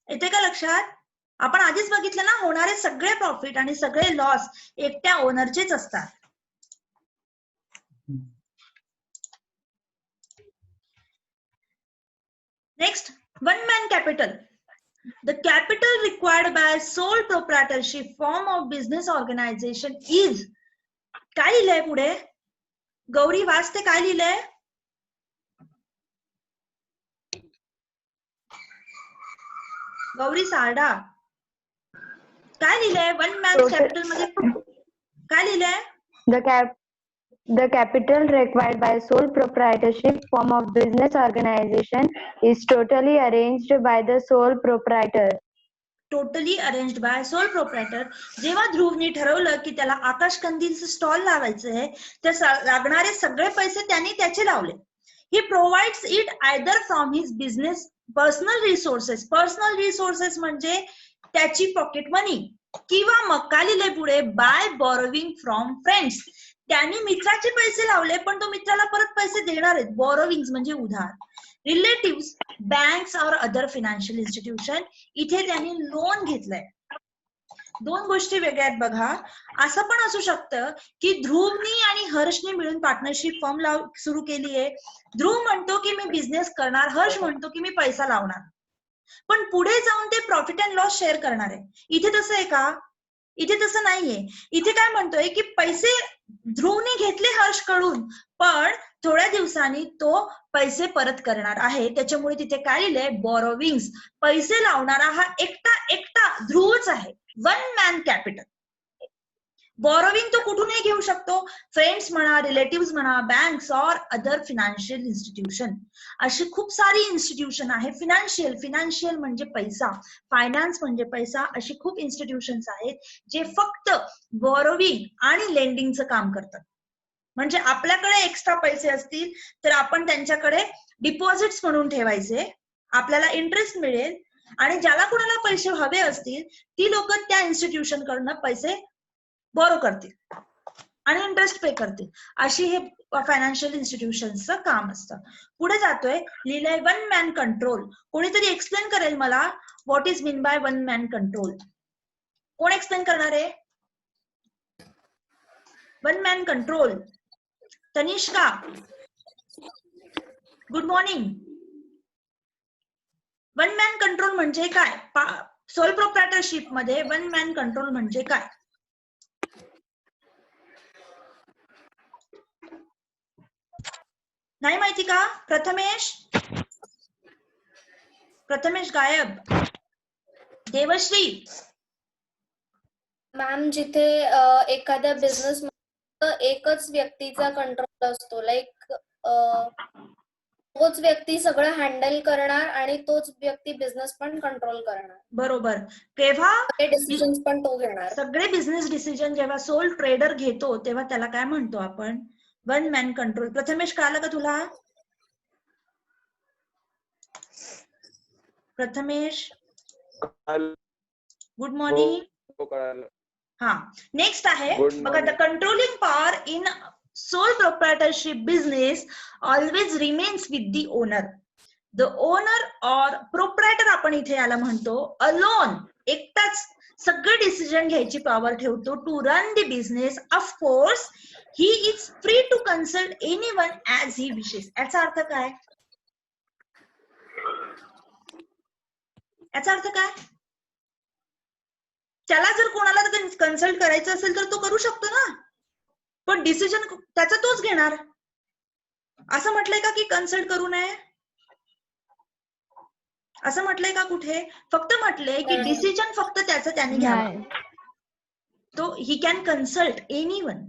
येते का लक्षात? आपण आधीच बघितलं ना, होणारे सगळे प्रॉफिट आणि सगळे लॉस एकट्या ओनरचेच असतात. Next, one man capital. The capital required by sole proprietorship form of business organization is, काय लिहिलंय पुढे? गौरी वाचते, काय लिहिलंय? गौरी सारडा काय लिहिलंय? वन मॅन कॅपिटल मध्ये काय लिहिलंय? The capital required by sole proprietorship form of business organization is totally arranged by the sole proprietor. Totally arranged by sole proprietor. जेव्हा ध्रुवनी ठरवलं की त्याला आकाश कंदीलचं स्टॉल लावायचं आहे, तर लागणारे सगळे पैसे त्यांनी त्याचे लावले. He provides it either from his business personal resources. Personal resources म्हणजे त्याची पॉकेट मनी, किंवा मग काय लिहिलंय पुढे? By borrowing from friends. त्यांनी मित्राचे पैसे लावले, पण तो मित्राला परत पैसे देणार आहेत. बॉरोविंग म्हणजे उधार. रिलेटिव्स, बँक्स और अदर फायनान्शियल इन्स्टिट्यूशन, इथे त्यांनी लोन घेतलंय. दोन गोष्टी वेगळ्या आहेत बघा. असं पण असू शकतं की ध्रुवनी आणि हर्षने मिळून पार्टनरशिप फर्म सुरू केली आहे. ध्रुव म्हणतो की मी बिझनेस करणार, हर्ष म्हणतो की मी पैसा लावणार, पण पुढे जाऊन ते प्रॉफिट अँड लॉस शेअर करणार आहे. इथे तसं आहे का? इथे तसं नाहीये. इथे काय म्हणतोय की पैसे ध्रुवने घेतले हर्षकडून, पण थोड्या दिवसांनी तो पैसे परत करणार आहे. त्याच्यामुळे तिथे काय लिहिलंय? बॉरोविंग्स. पैसे लावणारा हा एकटा ध्रुवच आहे. One man capital. बॉरोविंग तो कुठूनही घेऊ शकतो. फ्रेंड्स म्हणा, रिलेटिव्ह म्हणा, बँक्स और अदर फायनान्शियल इन्स्टिट्यूशन. अशी खूप सारी इन्स्टिट्यूशन आहे. फिनान्शियल म्हणजे पैसा, फायनान्स म्हणजे पैसा. अशी खूप इन्स्टिट्यूशन्स आहेत जे फक्त बॉरोविंग आणि लेंडिंगचं काम करतात. म्हणजे आपल्याकडे एक्स्ट्रा पैसे असतील तर आपण त्यांच्याकडे डिपॉझिट्स म्हणून ठेवायचे, आपल्याला इंटरेस्ट मिळेल, आणि ज्याला कुणाला पैसे हवे असतील ती लोक त्या इन्स्टिट्यूशन कडनं पैसे बॉरो करतील आणि इंटरेस्ट पे करतील. अशी हे फायनान्शियल इन्स्टिट्यूशनचं काम असतं. पुढे जातोय, लिहिलंय वन मॅन कंट्रोल. कोणीतरी एक्सप्लेन करेल मला what is mean by one man control? कोण एक्सप्लेन करणार आहे? One man control. Tanishka, good morning. One man control म्हणजे काय? सोल प्रोप्रायटरशिप मध्ये वन मॅन कंट्रोल म्हणजे काय? नाही माहिती का? प्रथमेश गायब. देवश्री. मॅम, जिथे एखाद्या बिझनेस एकच व्यक्तीचा कंट्रोल असतो, लाईक तोच व्यक्ती सगळं हँडल करणार आणि तोच व्यक्ती बिझनेस पण कंट्रोल करणार. बरोबर. तेव्हा डिसिजन्स पण तो घेणार. सगळे बिझनेस डिसिजन जेव्हा सोल ट्रेडर घेतो तेव्हा त्याला काय म्हणतो आपण? One man control. प्रथमेश, कळालं का तुला? Prathamesh, good morning. हा, नेक्स्ट आहे बघा, the controlling power in sole proprietorship business always remains with the owner. The owner और प्रोप्रायटर आपण इथे याला म्हणतो. अलोन, एकटाच सगळे डिसिजन घ्यायची पॉवर ठेवतो. To run the business, of course he is free to consult anyone as he wishes. याचा अर्थ काय? याचा अर्थ काय? त्याला जर कोणाला कन्सल्ट करायचं असेल तर तो करू शकतो ना, पण डिसिजन त्याचा तोच घेणार. असं म्हटलंय का की कन्सल्ट करू नये? असं म्हटलंय का कुठे? फक्त म्हटलंय की डिसिजन फक्त त्याचं त्यांनी घ्यावं. तो he can consult anyone.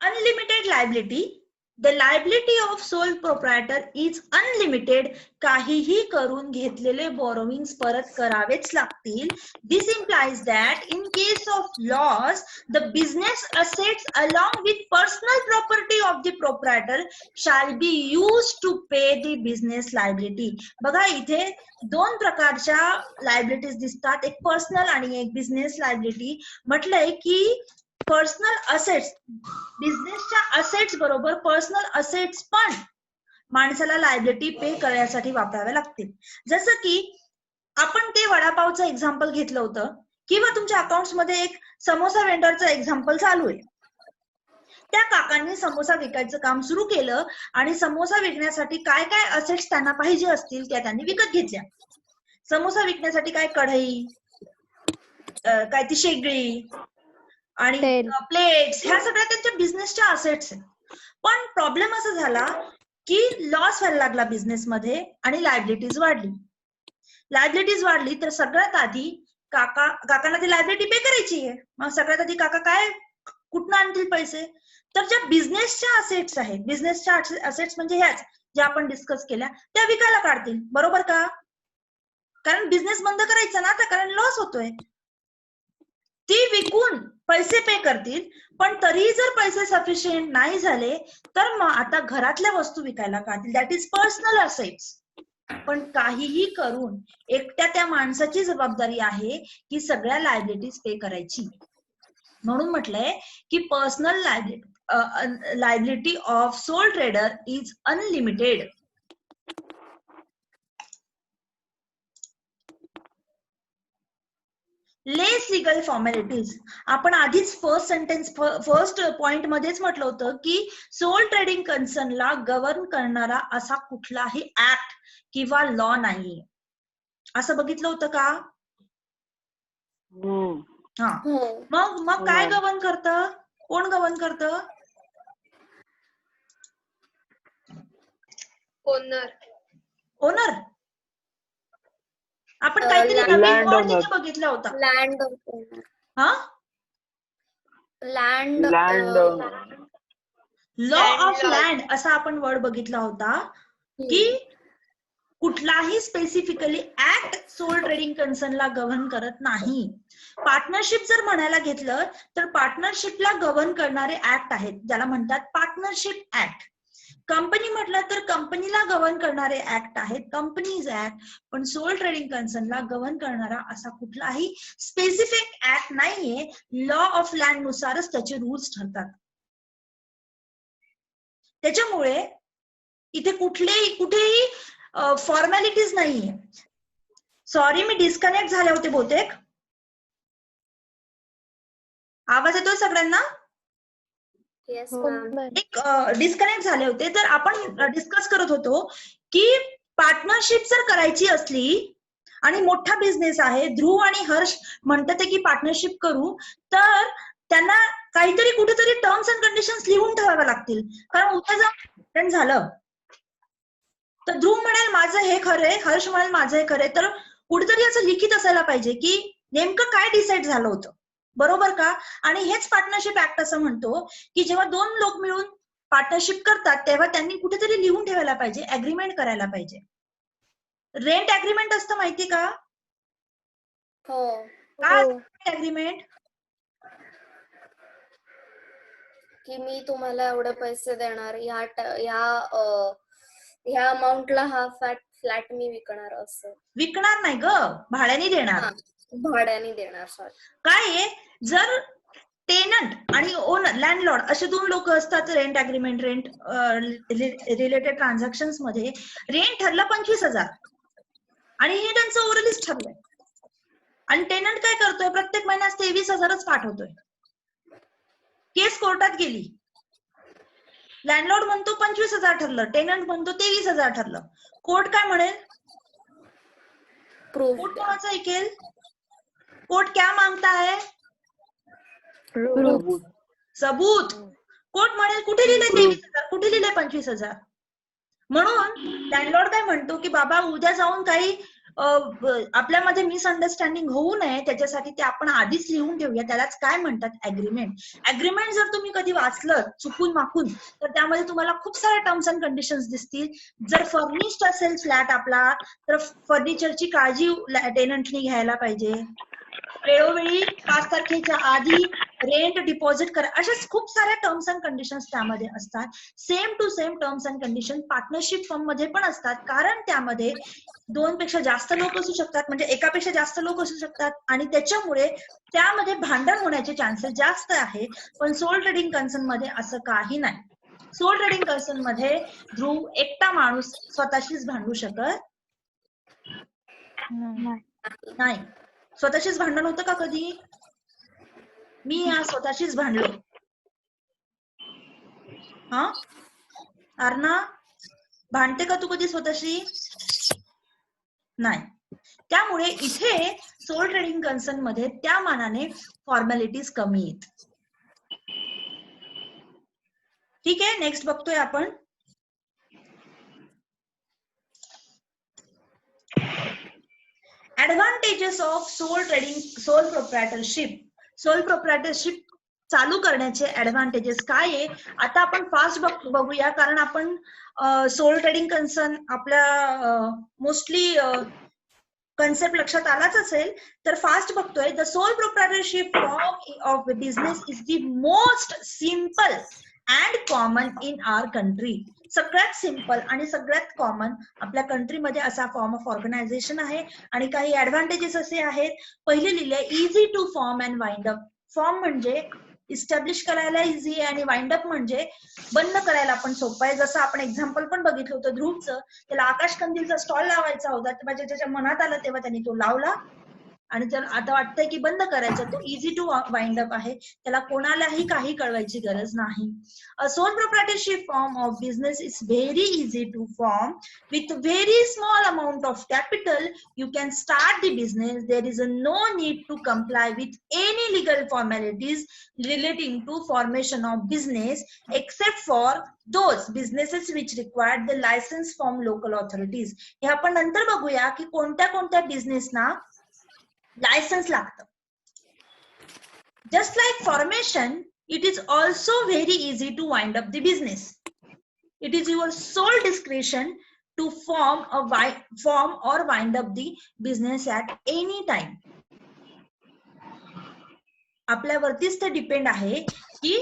Unlimited liability. The liability of sole proprietor is unlimited. काहीही करून घेतलेले borrowings परत करावेच लागतील. This implies that in case of loss, the business assets along with personal property of the proprietor shall be used to pay the business liability. बघा, इथे दोन प्रकारच्या लायबिलिटीज दिसतात, एक पर्सनल आणि एक बिझनेस लायबिलिटी. म्हटलंय की पर्सनल असेट्स, बिझनेसच्या असेट्स बरोबर पर्सनल असेट्स पण माणसाला लायबिलिटी पे करण्यासाठी वापराव्या लागतील. जसं की आपण ते वडापावचं एक्झाम्पल घेतलं होतं, किंवा तुमच्या अकाउंट्स मध्ये एक समोसा वेंडरचं एक्झाम्पल चालू आहे. त्या काकांनी समोसा विकायचं काम सुरू केलं आणि समोसा विकण्यासाठी काय काय असेट्स त्यांना पाहिजे असतील त्या त्यांनी विकत घेतल्या. समोसा विकण्यासाठी काय कढई, काय ती शेगडी आणि तेल. प्लेट्स, ह्या सगळ्या त्यांच्या बिझनेसच्या असेट्स आहेत. पण प्रॉब्लेम असा झाला की लॉस व्हायला लागला बिझनेसमध्ये आणि लायबिलिटीज वाढली. लायबिलिटीज वाढली तर सगळ्यात आधी काकांना ती लायबिलिटी पे करायची आहे. मग सगळ्यात आधी काका काय कुठनं आणतील पैसे? तर ज्या बिझनेसच्या असेट्स आहेत, बिझनेसच्या असेट्स म्हणजे ह्याच ज्या आपण डिस्कस केल्या, त्या विकायला काढतील. बरोबर का? कारण बिझनेस बंद करायचा ना आता, कारण लॉस होतोय. ती विकून पैसे पे करतील, पण तरीही जर पैसे सफिशियंट नाही झाले तर मग आता घरातल्या वस्तू विकायला काढतील. That is personal assets. पण काहीही करून एकट्या त्या माणसाची जबाबदारी आहे की सगळ्या लायबिलिटीज पे करायची. म्हणून म्हटलंय की personal liability of soul trader is unlimited. Less legal formalities. आपण आधीच फर्स्ट पॉइंट मध्येच म्हटलं होतं की सोल ट्रेडिंग कन्सर्नला गव्हर्न करणारा असा कुठलाही ऍक्ट किंवा लॉ नाही. असं बघितलं होतं का? हा. मग काय गव्हर्न करतं? कोण गव्हर्न करतं? ओनर. आपण काहीतरी नवीन वर्ड तिथे बघितला होता. लँड हा, लँड लॉ ऑफ लँड असा आपण वर्ड बघितला होता की कुठलाही स्पेसिफिकली ऍक्ट सोल ट्रेडिंग कन्सर्नला गव्हर्न करत नाही. पार्टनरशिप जर म्हणायला घेतलं तर पार्टनरशिपला गव्हर्न करणारे ऍक्ट आहेत ज्याला म्हणतात पार्टनरशिप ऍक्ट. कंपनी म्हटलं तर कंपनीला गव्हर्न करणारे ऍक्ट आहेत कंपनीज ऍक्ट. पण सोल ट्रेडिंग कन्सर्नला गव्हर्न करणारा असा कुठलाही स्पेसिफिक ऍक्ट नाहीये. लॉ ऑफ लँड नुसारच त्याचे रूल्स ठरतात. त्याच्यामुळे इथे कुठेही फॉर्मॅलिटीज नाहीये. सॉरी, मी डिस्कनेक्ट झाले होते बहुतेक. आवाज येतोय सगळ्यांना? एक डिस्कनेक्ट झाले होते. तर आपण डिस्कस करत होतो की पार्टनरशिप जर करायची असली आणि मोठा बिझनेस आहे, ध्रुव आणि हर्ष म्हणतात की पार्टनरशिप करू, तर त्यांना काहीतरी कुठेतरी टर्म्स अँड कंडिशन्स लिहून ठेवाव्या लागतील. कारण उद्या जर झालं तर ध्रुव म्हणेल माझं हे खरंय, हर्ष म्हणेल माझं हे खरंय, तर कुठेतरी असं लिखित असायला पाहिजे की नेमकं काय डिसाईड झालं होतं. बरोबर का? आणि हेच पार्टनरशिप ऍक्ट असं म्हणतो की जेव्हा दोन लोक मिळून पार्टनरशिप करतात तेव्हा त्यांनी कुठेतरी लिहून ठेवायला पाहिजे, अग्रीमेंट करायला पाहिजे. रेंट अग्रीमेंट असतं माहिती का? काय अग्रीमेंट? की मी तुम्हाला एवढे पैसे देणार, ह्या अमाऊंटला हा फ्लॅट मी विकणार. असं विकणार नाही ग, भाड्याने देणार. भाड्याने देणार. सॉरी. काय आहे, जर टेनंट आणि ओनर, लँडलॉर्ड असे दोन लोक असतात rent agreement, rent related transactions मध्ये रेंट ठरलं 25,000 आणि हे त्यांचं ओव्हरलीच ठरलंय आणि टेनंट काय करतोय, प्रत्येक महिन्यात 23,000च पाठवतोय. केस कोर्टात गेली, लँडलॉर्ड म्हणतो 25,000 ठरलं, टेनंट म्हणतो 23,000 ठरलं. कोर्ट काय म्हणेल? कोर्ट कोणाचं ऐकेल? कोर्ट क्या मागता है? सबूत. कोर्ट म्हणेल कुठे लिहिले 23,000, कुठे लिहिले 25,000? म्हणून लँडलॉर्ड काय म्हणतो की बाबा उद्या जाऊन काही आपल्यामध्ये मिसअंडरस्टँडिंग होऊ नये त्याच्यासाठी ते आपण आधीच लिहून ठेवूया. त्यालाच काय म्हणतात? अग्रीमेंट. अग्रीमेंट जर तुम्ही कधी वाचलं चुकून माकून तर त्यामध्ये तुम्हाला खूप साऱ्या टर्म्स अँड कंडिशन्स दिसतील. जर फर्निश्ड असेल फ्लॅट आपला तर फर्निचरची काळजी टेनंटनी घ्यायला पाहिजे. वेळोवेळी 5 तारखेच्या आधी रेंट डिपॉझिट करा. अशाच खूप साऱ्या टर्म्स अँड कंडिशन्स त्यामध्ये असतात. Same to same terms and condition partnership firm मध्ये पण असतात, कारण त्यामध्ये 2 पेक्षा जास्त लोक असू शकतात, म्हणजे एकापेक्षा जास्त लोक असू शकतात आणि त्याच्यामुळे त्यामध्ये भांडण होण्याचे चान्सेस जास्त आहे. पण सोल ट्रेडिंग कन्सर्न मध्ये असं काही नाही. सोल ट्रेडिंग कन्सर्न मध्ये ध्रुव एकटा माणूस स्वतःशीच भांडू शकत नाही. स्वतःशीच भांडण होतं का कधी? मी आज स्वतःशीच भांडलो. हा अर्णा, भांडते का तू कधी स्वतःशी? नाही. त्यामुळे इथे सोल ट्रेडिंग कन्सर्न मध्ये त्या मानाने फॉर्मॅलिटीज कमी आहेत. ठीक आहे, नेक्स्ट बघतोय आपण. Advantages of sole trading, sole proprietorship. Sole proprietorship चालू करण्याचे ऍडव्हान्टेजेस काय आहे आता आपण फास्ट बघूया, कारण आपण सोल ट्रेडिंग कन्सर्न आपल्या मोस्टली कन्सेप्ट लक्षात आलाच असेल, तर फास्ट बघतोय. The sole proprietorship form of business is the most simple and common in our country. सगळ्यात सिंपल आणि सगळ्यात कॉमन आपल्या कंट्रीमध्ये असा फॉर्म ऑफ ऑर्गनायझेशन आहे. आणि काही ऍडव्हान्टेजेस असे आहेत. पहिले लिहिले easy to form and wind up. Form म्हणजे इस्टॅब्लिश करायला इझी आहे आणि वाइंड अप म्हणजे बंद करायला पण सोपं आहे. जसं आपण एक्झाम्पल पण बघितलं होतं ध्रुवचं, त्याला आकाश कंदीलचा स्टॉल लावायचा होता, तेव्हा त्याच्या मनात आलं तेव्हा त्यांनी तो लावला. आणि जर आता वाटतंय की बंद करायचं, तो इझी टू वाइंड अप आहे, त्याला कोणालाही काही कळवायची गरज नाही. A sole proprietorship form of business is very easy to form. With very small amount of capital, you can start the business. There is no need to comply with any legal formalities relating to formation of business, except for those businesses which require the license from local authorities. हे आपण नंतर बघूया की कोणत्या कोणत्या बिझनेसना licence लागतं. Just like formation, it is also very easy to wind up the business. It is your sole discretion to form or wind up the business at any time. आपल्यावरतीच ते depend आहे की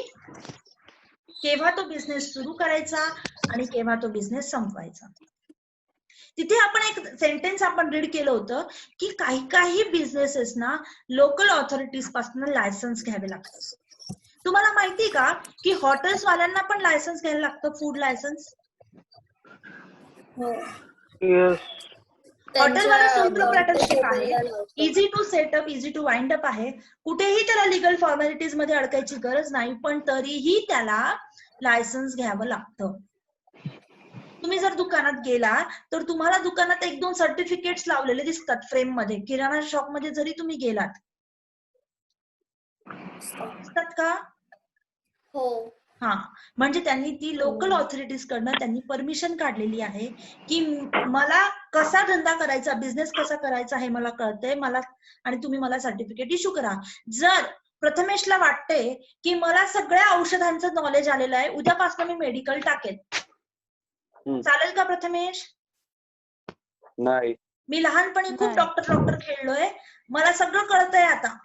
केव्हा तो बिझनेस सुरू करायचा आणि केव्हा तो बिझनेस संपवायचा. तिथे आपण एक सेंटेन्स आपण रीड केलं होतं की काही काही बिझनेसेस ना लोकल ऑथॉरिटीज पासून लायसन्स घ्यावे लागतात. तुम्हाला माहिती का की हॉटेल्स वाल्यांना पण लायसन्स घ्यायला लागतं, फूड लायसन्स. हॉटेलवाला सोल प्रोप्रायटरशिप आहे, easy to set up, easy to wind up आहे, कुठेही त्याला लिगल फॉर्मॅलिटीज मध्ये अडकायची गरज नाही, पण तरीही त्याला लायसन्स घ्यावं लागतं. तुम्ही जर दुकानात गेला तर तुम्हाला दुकानात 1-2 सर्टिफिकेट्स लावलेले दिसतात फ्रेम मध्ये. किराणा शॉप मध्ये जरी तुम्ही गेलात दिसतात का? हो. हा, म्हणजे त्यांनी ती लोकल ऑथॉरिटीज कडनं त्यांनी परमिशन काढलेली आहे की मला कसा धंदा करायचा, बिझनेस कसा करायचा हे मला कळतंय, मला आणि तुम्ही मला सर्टिफिकेट इश्यू करा. जर प्रथमेशला वाटते की मला सगळ्या औषधांचं नॉलेज आलेलं आहे, उद्यापासून मी मेडिकल टाकेल, चालेल का प्रथमेश? नाही. मी लहानपणी खूप डॉक्टर खेळलोय, मला सगळं कळतंय आता,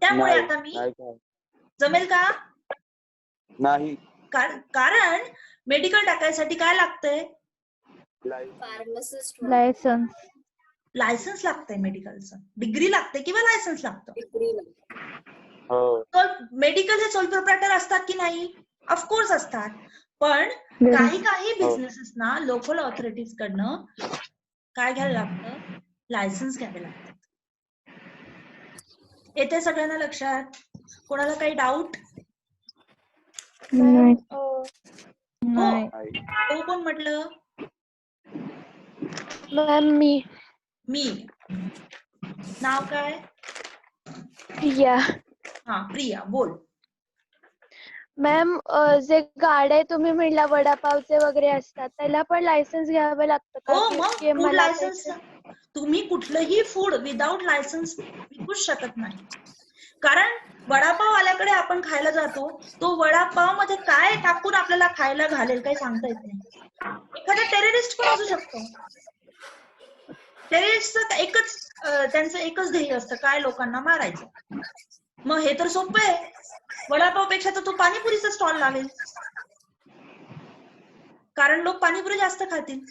त्यामुळे आता मी जमेल का? नाही. कारण मेडिकल टाकायसाठी काय लागतंय? Pharmacist licence. लायसन्स लागतंय मेडिकलचं, डिग्री लागते किंवा लायसन्स लागतं. मेडिकल हे सोल प्रोप्रायटर असतात की नाही? ऑफकोर्स असतात. पण काही काही बिझनेसेसना लोकल ऑथॉरिटीज कडनं काय घ्यायला लागतं? लायसन्स घ्यावे लागतात. येते सगळ्यांना लक्षात? कोणाला काही डाऊट? नाही. हो, कोण म्हटलं? मॅम मी. नाव काय? प्रिया. हा, प्रिया, बोल. मॅम, जे गाड्या तुम्ही म्हणला वडापावचे वगैरे असतात त्याला पण लायसन्स घ्यावं लागतं का? हो, मग फूड लायसन्स. तुम्ही कुठलंही फूड विदाउट लायसन्स विकूच शकत नाही. कारण वडापाव वाल्याकडे आपण खायला जातो, तो वडापाव मध्ये काय टाकून आपल्याला खायला घालेल काही सांगता येत नाही. एखादा टेररिस्ट पण असू शकतो. टेररिस्टचं एकच त्यांचं एकच ध्येय असतं, काय लोकांना मारायचं. मग हे तर सोपं आहे, वडापावपेक्षा तर तो पाणीपुरीचा स्टॉल लावेल, कारण लोक पाणीपुरी जास्त खातील.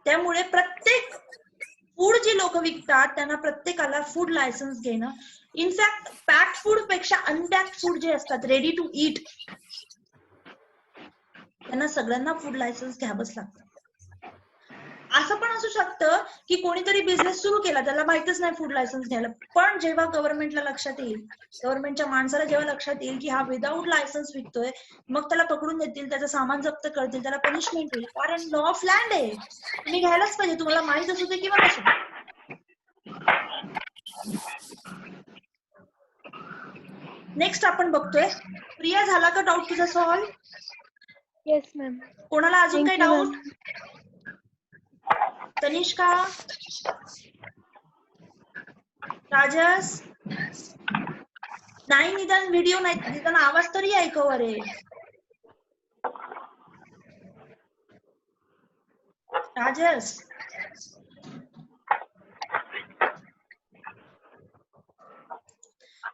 त्यामुळे प्रत्येक फूड जी लोक विकतात त्यांना प्रत्येकाला फूड लायसन्स घेणं, इनफॅक्ट पॅक्ड फूड पेक्षा अनपॅक्ड फूड जे असतात, रेडी टू ईट, त्यांना सगळ्यांना फूड लायसन्स घ्यावंच लागतं. असं पण असू शकतं की कोणीतरी बिझनेस सुरू केला, त्याला माहितच नाही फूड लायसन्स घ्यायला, पण जेव्हा गव्हर्नमेंटला लक्षात येईल, गव्हर्नमेंटच्या माणसाला जेव्हा लक्षात येईल की हा विदाऊट लायसन्स विकतोय, मग त्याला पकडून देतील, त्याचं सामान जप्त करतील, त्याला पनिशमेंट होईल, कारण लॉ ऑफ लँड आहे, तुम्ही घ्यायलाच पाहिजे, तुम्हाला माहित असू दे किंवा नसू दे. नेक्स्ट आपण बघतोय, प्रिया झाला का डाऊट तुझा सॉल्व? Yes ma'am. कोणाला अजून काही डाऊट? तनिष्का, राजस, नाही निदान व्हिडिओ नाही, निदान आवाज तरी ऐकव रे. राजस,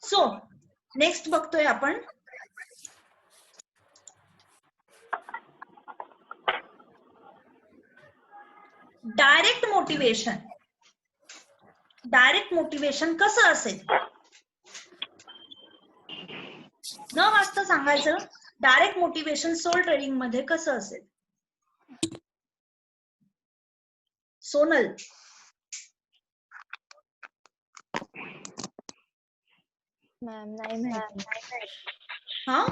सो नेक्स्ट बघतोय आपण डायरेक्ट मोटिवेशन. डायरेक्ट मोटिवेशन कसं असेल? न वाचता सांगायचं, डायरेक्ट मोटिवेशन सोल ट्रेडिंग मध्ये कसं असेल? सोनल, मॅम नाही माहिती. हा,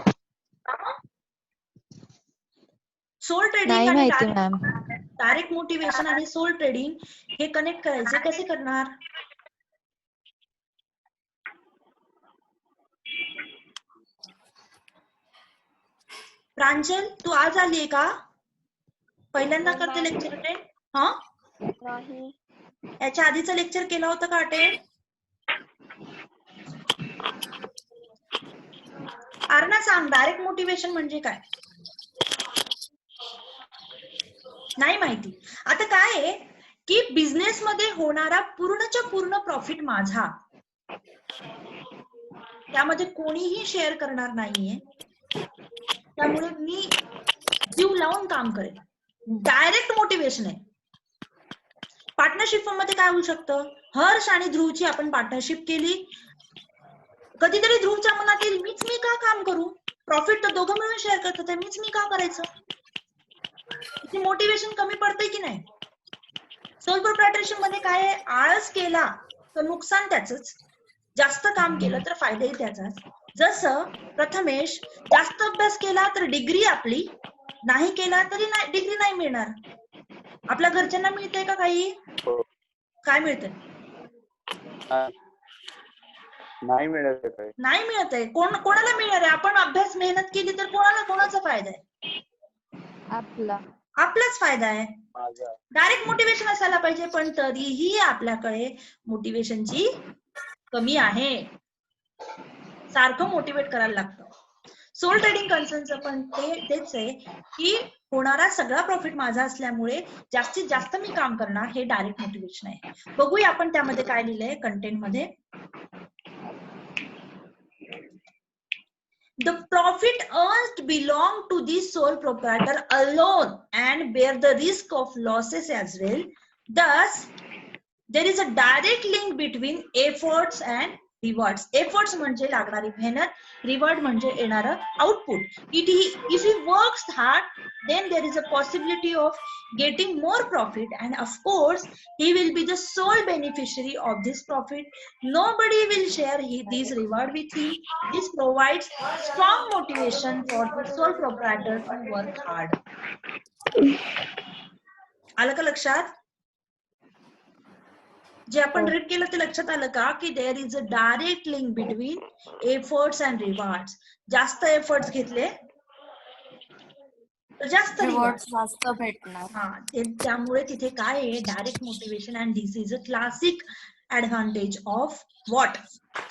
सोल ट्रेडिंग नाही आणि माहिती मॅम. डायरेक्ट मोटिवेशन आणि सोल ट्रेडिंग हे कनेक्ट करायचे कसे करणार? प्रांजल, तू आज आलीये का? पहिल्यांदा करते लेक्चर अटेंड? हा, नाही. याच्या आधीचं लेक्चर केलं होतं का अटेंड? अर्णा सांग, डायरेक्ट मोटिवेशन म्हणजे काय? नाही माहिती. आता काय आहे की बिझनेस मध्ये होणारा पूर्णच्या पूर्ण प्रॉफिट माझा, त्यामध्ये कोणीही शेअर करणार नाहीये, त्यामुळे मी जीव लावून काम करेल. डायरेक्ट मोटिवेशन आहे. पार्टनरशिप मध्ये काय होऊ शकतं? हर्ष आणि ध्रुवची आपण पार्टनरशिप केली, कधीतरी ध्रुवच्या मनात येईल मीच मी का काम करू, प्रॉफिट तर दोघं मिळून शेअर करतात, मीच मी का करायचं, इथे मोटिवेशन कमी पडतंय की नाही? सोल प्रोप्रायटरशिप मध्ये काय आहे, आळस केला तर नुकसान त्याचंच, जास्त काम केलं तर फायदाही त्याचाच. जसं प्रथमेश जास्त अभ्यास केला तर डिग्री आपली, नाही केला तरी डिग्री नाही मिळणार. आपल्या घरच्यांना मिळतंय का काही? काय मिळतंय? नाही मिळत आहे. नाही मिळत आहे. कोणाला मिळणार आहे? आपण अभ्यास मेहनत केली तर कोणाचा फायदा आहे? आपला. आपलाच फायदा आहे. माझा. डायरेक्ट मोटिवेशन असायला पाहिजे, पण तरीही आपल्याकडे मोटिवेशनची कमी आहे, सारखं मोटिवेट करायला लागतं. सोल ट्रेडिंग कन्सर्नचं पण तेच आहे की होणारा सगळा प्रॉफिट माझा असल्यामुळे जास्तीत जास्त मी काम करणार, हे डायरेक्ट मोटिवेशन आहे. बघूया आपण त्यामध्ये काय लिहिलंय कंटेंट मध्ये. The profit earned belong to the sole proprietor alone and bear the risk of losses as well. Thus, there is a direct link between efforts and rewards. Efforts म्हणजे लागणारी मेहनत, reward म्हणजे येणारं output. If he works hard, then there is a possibility of getting more profit, and of course, he will be the sole beneficiary of this profit. Nobody will share this reward with him. This provides strong motivation for the sole proprietor to work hard. आलं का लक्षात? जे आपण read केलं ते लक्षात आलं का की there is a direct link between efforts and rewards. जास्त एफर्ट्स घेतले तर जास्त रिवॉर्ड जास्त भेटणार. हा, त्यामुळे तिथे काय आहे, direct motivation, and this is a classic advantage of what,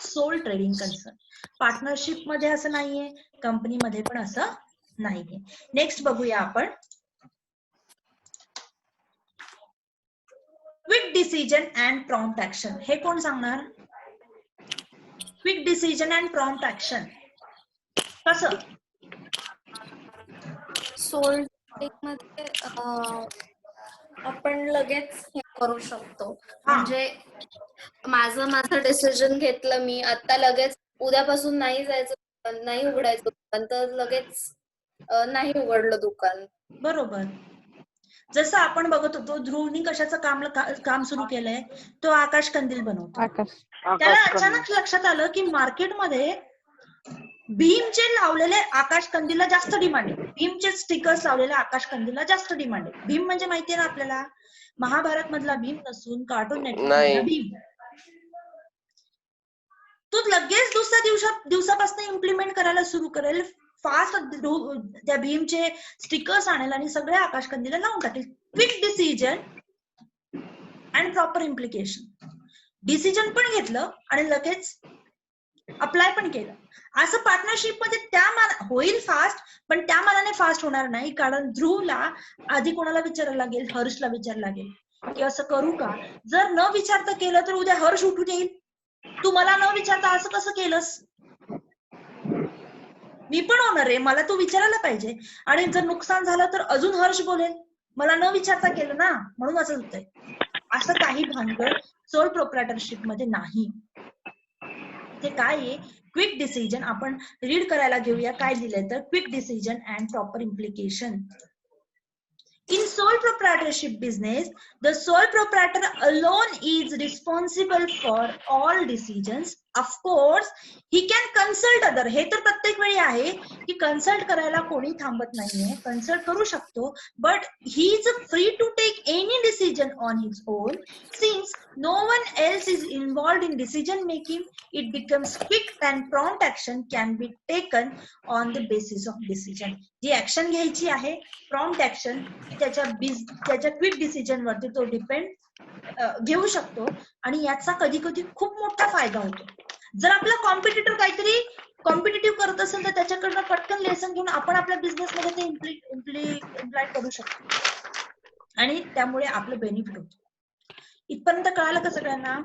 sole trading concern. Partnership मध्ये असं नाहीये, कंपनीमध्ये पण असं नाहीये. नेक्स्ट बघूया आपण, quick decision and prompt action. हे कोण सांगणार? Quick decision and prompt action कसं? सोल मध्ये आपण लगेच हे करू शकतो. म्हणजे माझं डिसिजन घेतलं मी आता लगेच उद्यापासून नाही जायचं, नाही उघडायचं दुकान, तर लगेच नाही उघडलं दुकान. बरोबर. जसं आपण बघत होतो ध्रुवनी कशाचं काम सुरू केलंय, तो आकाश कंदील बनवतो. त्याला अचानक लक्षात आलं की मार्केटमध्ये भीमचे लावलेले आकाश कंदीलला जास्त डिमांड आहे. भीमचे स्टिकर्स लावलेले आकाश कंदीलला जास्त डिमांड आहे. भीम म्हणजे माहितीये ना आपल्याला, महाभारत मधला भीम नसून कार्टून नेटवर्क मधला भीम. तो लगेच दुसऱ्या दिवसापासून इम्प्लिमेंट करायला सुरू करेल, फास्ट त्या भीमचे स्टिकर्स आणेल आणि सगळे आकाश कंदीला लावून टाकेल. Quick decision and proper implication. Decision पण घेतलं आणि लगेच अप्लाय पण केलं. असं पार्टनरशिप मध्ये होईल फास्ट, पण त्या मानाने फास्ट होणार नाही. कारण ध्रुवला आधी कोणाला विचारायला लागेल? हर्षला विचारायला लागेल की असं करू का. जर न विचारता केलं तर उद्या हर्ष उठून येईल, तू मला न विचारता असं कसं केलंस, मी पण होणार आहे, मला तू विचारायला पाहिजे. आणि जर नुकसान झालं तर अजून हर्ष बोलेल, मला न विचारता केलं ना म्हणून असं होतंय. असं काही भानगड सोल प्रोप्रायटरशिप मध्ये नाही. ते काय आहे? Quick decision. आपण रीड करायला घेऊया काय दिलंय तर, quick decision and proper implication. In sole proprietorship business, the sole proprietor alone is responsible for all decisions. Of course, he can consult other. हे तर प्रत्येक वेळी आहे की कन्सल्ट करायला कोणी थांबत नाहीये, कन्सल्ट करू शकतो. But he is free to take any decision on his own. Since no one else is involved in decision making, it becomes quick and prompt action can be taken on the basis of decision. जी action घ्यायची आहे prompt action, त्याच्या quick decision वरती तो depend घेऊ शकतो. आणि याचा कधी कधी खूप मोठा फायदा होतो. जर आपला कॉम्पिटिटर काहीतरी कॉम्पिटिटिव्ह करत असेल तर त्याच्याकडनं पटकन लेसन घेऊन आपण आपल्या बिझनेस मध्ये ते इम्प्लाय करू शकतो आणि त्यामुळे आपलं बेनिफिट होतं. इथपर्यंत कळालं का सगळ्यांना?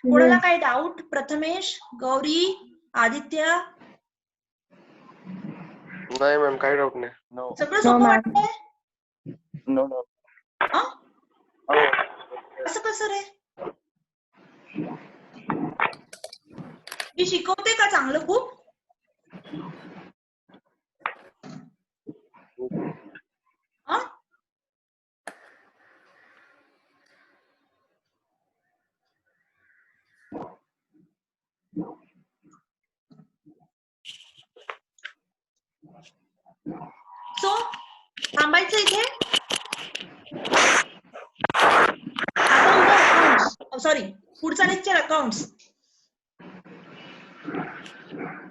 कोणाला काही डाऊट? प्रथमेश, गौरी, आदित्य? नाही मॅम, काही डाऊट नाही. सगळं सोपं वाटतंय? नो. असं कसं रे? मी शिकवते का चांगलं खूप? सो थांबायचं इथे. आता उद्या अकाउंट्स, सॉरी पुढचा लेक्चर अकाउंट्स.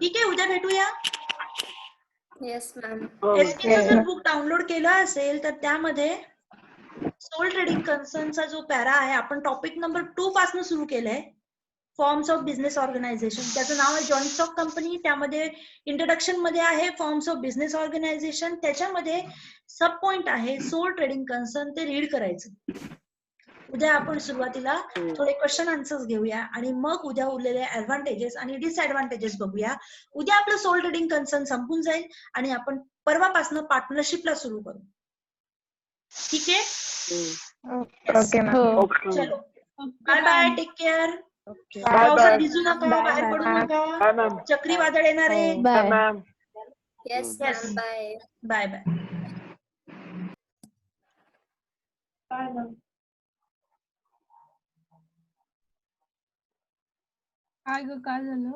ठीक आहे, उद्या भेटूया. Yes ma'am. एसपीचं जर बुक डाउनलोड केलं असेल तर त्यामध्ये सोल ट्रेडिंग कन्सर्नचा जो पॅरा आहे, आपण टॉपिक नंबर 2 पासून सुरू केलंय, फॉर्म्स ऑफ बिझनेस ऑर्गनायझेशन. त्याचं नाव आहे जॉईंट स्टॉक कंपनी. त्यामध्ये इंट्रोडक्शन मध्ये आहे फॉर्म्स ऑफ बिझनेस ऑर्गनायझेशन. त्याच्यामध्ये सब पॉइंट आहे सोल ट्रेडिंग कन्सर्न, ते रीड करायचं. उद्या आपण सुरुवातीला थोडे क्वेश्चन आन्सर्स घेऊया आणि मग उद्या उरलेले ऍडव्हान्टेजेस आणि डिसएडव्हान्टेजेस बघूया. उद्या आपलं सोल ट्रेडिंग कन्सर्न संपून जाईल आणि आपण परवापासून पार्टनरशिपला सुरू करू. ठीक आहे? Okay ma'am. चलो बाय बाय, टेक केअर. पावसात भिजू नका, बाहेर पडू नका, चक्रीवादळ येणार आहे. Ma'am. Yes ma'am. Bye. Bye bye. काय ग, काय झालं?